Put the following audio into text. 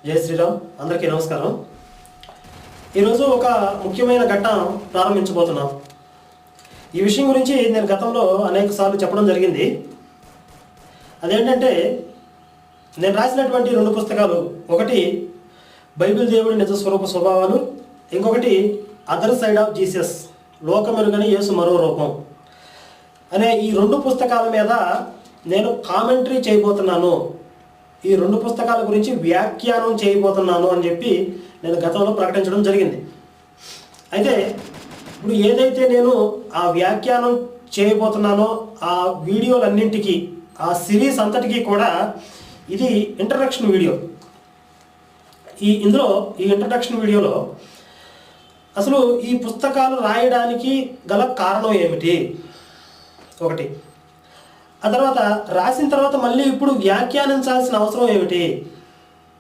జై శ్రీరామ్. అందరికీ నమస్కారం. ఈరోజు ఒక ముఖ్యమైన ఘట్టం ప్రారంభించబోతున్నాం. ఈ విషయం గురించి నేను గతంలో అనేక సార్లు చెప్పడం జరిగింది. అదేంటంటే నేను రాసినటువంటి 2 పుస్తకాలు, ఒకటి బైబిల్ దేవుడి నిజ స్వరూప స్వభావాలు, ఇంకొకటి అదర్ సైడ్ ఆఫ్ జీసస్, లోకమెరుగని యేసు మరో రూపం అనే ఈ 2 పుస్తకాల మీద నేను కామెంటరీ చేయబోతున్నాను. ఈ 2 పుస్తకాల గురించి వ్యాఖ్యానం చేయబోతున్నాను అని చెప్పి నేను గతంలో ప్రకటించడం జరిగింది. అయితే ఇప్పుడు ఏదైతే నేను ఆ వ్యాఖ్యానం చేయబోతున్నానో ఆ వీడియోలన్నింటికి, ఆ సిరీస్ అంతటికీ కూడా ఇది ఇంట్రడక్షన్ వీడియో. ఈ ఇంట్రడక్షన్ వీడియోలో అసలు ఈ పుస్తకాలు రాయడానికి గల కారణం ఏమిటి, ఒకటి. ఆ తర్వాత రాసిన తర్వాత మళ్ళీ ఇప్పుడు వ్యాఖ్యానించాల్సిన అవసరం ఏమిటి,